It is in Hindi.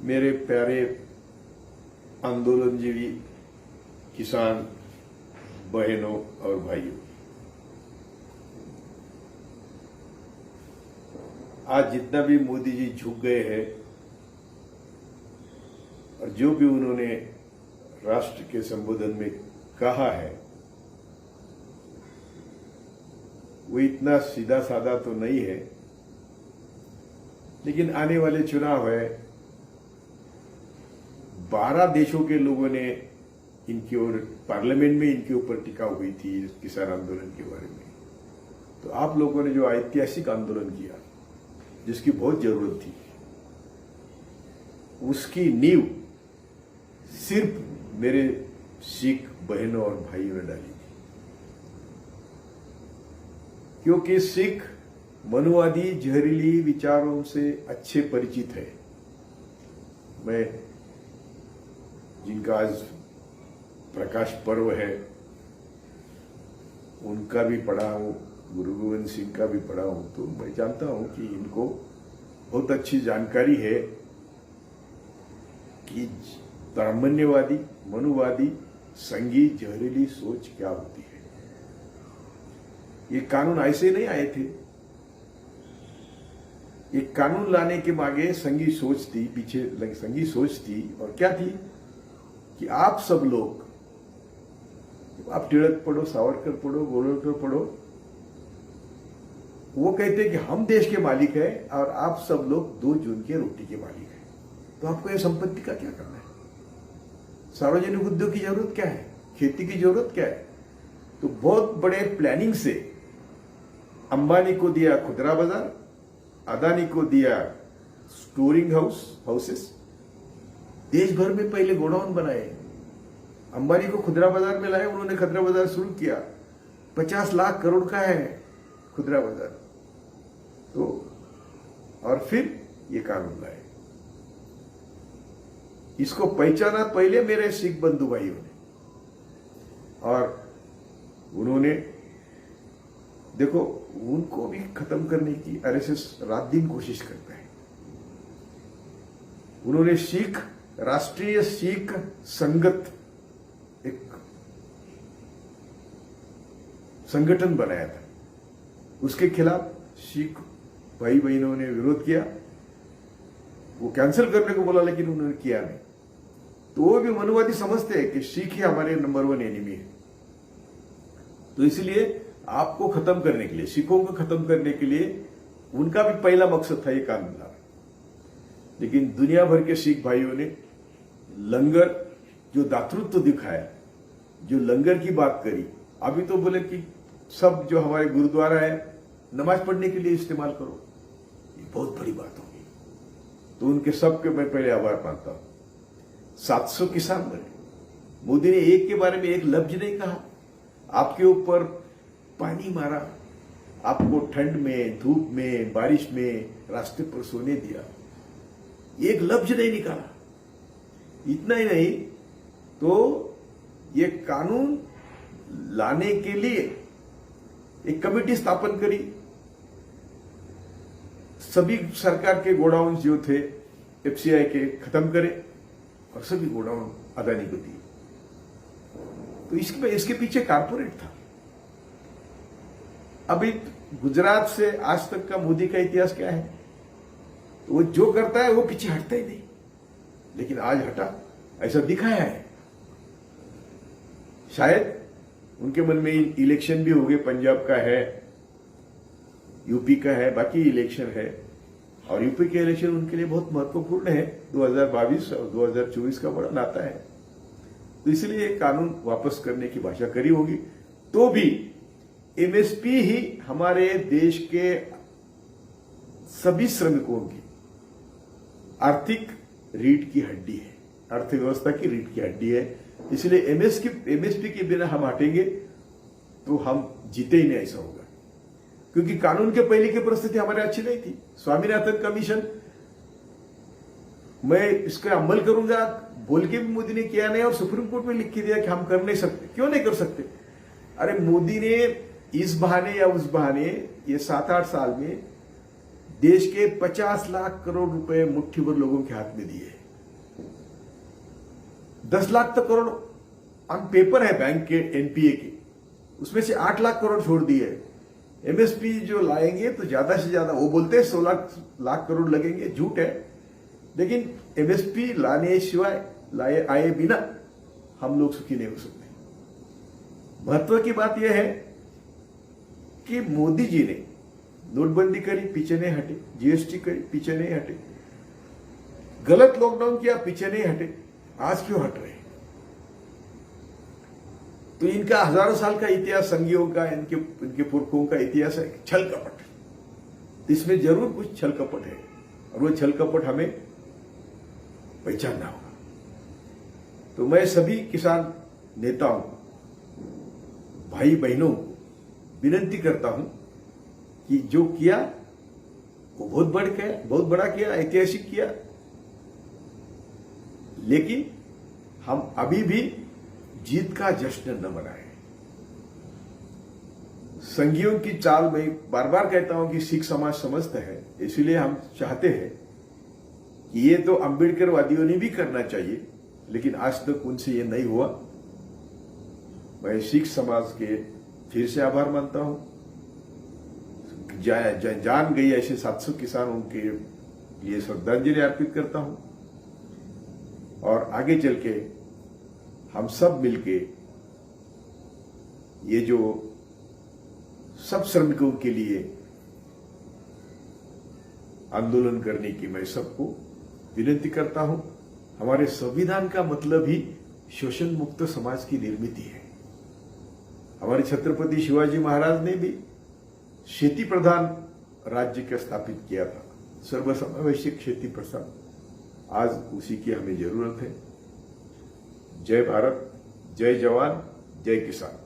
मेरे प्यारे आंदोलनजीवी किसान बहनों और भाइयों, आज जितना भी मोदी जी झुक गए हैं और जो भी उन्होंने राष्ट्र के संबोधन में कहा है वो इतना सीधा साधा तो नहीं है, लेकिन आने वाले चुनाव है। 12 देशों के लोगों ने इनकी ओर पार्लियामेंट में इनके ऊपर टीका हुई थी किसान आंदोलन के बारे में। तो आप लोगों ने जो ऐतिहासिक आंदोलन किया जिसकी बहुत जरूरत थी, उसकी नींव सिर्फ मेरे सिख बहनों और भाइयों ने डाली थी, क्योंकि सिख मनुवादी जहरीली विचारों से अच्छे परिचित है। मैं जिनका आज प्रकाश पर्व है उनका भी पढ़ा हूं, गुरु गोविंद सिंह का भी पढ़ा हूं, तो मैं जानता हूं कि इनको बहुत अच्छी जानकारी है कि ब्राह्मण्यवादी मनुवादी संघी जहरीली सोच क्या होती है। ये कानून ऐसे नहीं आए थे, ये कानून लाने के मांगे संघी सोच थी, पीछे संघी सोच थी। और क्या थी कि आप सब लोग, आप टिळक पढ़ो, सावरकर पढ़ो, गोलवलकर पढ़ो, वो कहते हैं कि हम देश के मालिक हैं और आप सब लोग 2 जून के रोटी के मालिक हैं। तो आपको ये संपत्ति का क्या करना है? सार्वजनिक उद्योग की जरूरत क्या है? खेती की जरूरत क्या है? तो बहुत बड़े प्लानिंग से अंबानी को दिया खुदरा बाजार, अदानी को दिया स्टोरिंग हाउसेस, देश भर में पहले गोडाउन बनाए। अंबानी को खुदरा बाजार में लाए, उन्होंने खुदरा बाजार शुरू किया, 50 लाख करोड़ का है खुदरा बाजार। तो और फिर ये कानून लाए। इसको पहचाना पहले मेरे सिख बंधु भाइयों ने, और उन्होंने देखो उनको भी खत्म करने की आरएसएस रात दिन कोशिश करता है। उन्होंने राष्ट्रीय सिख संगत एक संगठन बनाया था, उसके खिलाफ सिख भाई बहनों ने विरोध किया, वो कैंसिल करने को बोला, लेकिन उन्होंने किया नहीं। तो वो भी मनुवादी समझते हैं कि सिख ही हमारे नंबर 1 एनिमी है। तो इसलिए आपको खत्म करने के लिए, सिखों को खत्म करने के लिए उनका भी पहला मकसद था ये कानून लाना। लेकिन दुनिया भर के सिख भाइयों ने लंगर जो दातृत्व दिखाया, जो लंगर की बात करी, अभी तो बोले कि सब जो हमारे गुरुद्वारा है नमाज पढ़ने के लिए इस्तेमाल करो, ये बहुत बड़ी बात होगी। तो उनके सबके मैं पहले आभार मानता हूं। 700 किसान मरे, मोदी ने एक के बारे में एक लफ्ज नहीं कहा, आपके ऊपर पानी मारा, आपको ठंड में, धूप में, बारिश में रास्ते पर सोने दिया, एक लफ्ज नहीं निकाला। इतना ही नहीं, तो ये कानून लाने के लिए एक कमेटी स्थापन करी, सभी सरकार के गोडाउन जो थे एफसीआई के खत्म करे और सभी गोडाउन अदानी को दिए। तो इसके पीछे कारपोरेट था। अभी गुजरात से आज तक का मोदी का इतिहास क्या है? तो वो जो करता है वो पीछे हटता ही नहीं, लेकिन आज हटा, ऐसा दिखाया है। शायद उनके मन में इलेक्शन भी हो गए, पंजाब का है, यूपी का है, बाकी इलेक्शन है, और यूपी के इलेक्शन उनके लिए बहुत महत्वपूर्ण है। 2022 और 2024 का बड़ा नाता है। तो इसलिए कानून वापस करने की भाषा करी होगी। तो भी एमएसपी ही हमारे देश के सभी श्रमिकों की आर्थिक रीढ़ की हड्डी है, अर्थव्यवस्था की रीढ़ की हड्डी है। इसलिए एमएसपी के बिना हम हटेंगे तो हम जीते ही नहीं, ऐसा होगा। क्योंकि कानून के पहले की परिस्थिति हमारे अच्छी नहीं थी। स्वामीनाथन कमीशन, मैं इसका अमल करूंगा बोल के भी मोदी ने किया नहीं, और सुप्रीम कोर्ट में लिख के दिया कि हम कर नहीं सकते। क्यों नहीं कर सकते? अरे मोदी ने इस बहाने या उस बहाने ये 7-8 साल में देश के 50 लाख करोड़ रुपए मुट्ठी भर लोगों के हाथ में दिए। 10 लाख तक करोड़ ऑन पेपर है बैंक के एनपीए के, उसमें से 8 लाख करोड़ छोड़ दिए है। एमएसपी जो लाएंगे तो ज्यादा से ज्यादा, वो बोलते हैं 16 लाख करोड़ लगेंगे, झूठ है। लेकिन एमएसपी लाने सिवाय आए बिना हम लोग सुखी नहीं हो सकते। महत्व की बात यह है कि मोदी जी ने नोटबंदी करी, पीछे नहीं हटे, जीएसटी करी, पीछे नहीं हटे, गलत लॉकडाउन किया, पीछे नहीं हटे, आज क्यों हट रहे? तो इनका हजारों साल का इतिहास, संघियों का, इनके पुरखों का इतिहास है छल कपट। इसमें जरूर कुछ छल कपट है और वो छल कपट हमें पहचानना होगा। तो मैं सभी किसान नेताओं, भाई बहनों को विनती करता हूं कि जो किया वो बहुत बड़ा किया, ऐतिहासिक किया, लेकिन हम अभी भी जीत का जश्न न मनाएं। संघियों की चाल मैं बार बार कहता हूं कि सिख समाज समझता है, इसलिए हम चाहते हैं कि ये तो अंबेडकर वादियों ने भी करना चाहिए, लेकिन आज तक उनसे ये नहीं हुआ। मैं सिख समाज के फिर से आभार मानता हूं। जान गई ऐसे 700 किसानों के लिए श्रद्धांजलि अर्पित करता हूं और आगे चल के हम सब मिलके ये जो सब श्रमिकों के लिए आंदोलन करने की मैं सबको विनती करता हूं। हमारे संविधान का मतलब ही शोषण मुक्त समाज की निर्मित है। हमारे छत्रपति शिवाजी महाराज ने भी खेती प्रधान राज्य का स्थापित किया था, सर्वसमावेशक खेती प्रधान। आज उसी की हमें जरूरत है। जय भारत, जय जवान, जय किसान।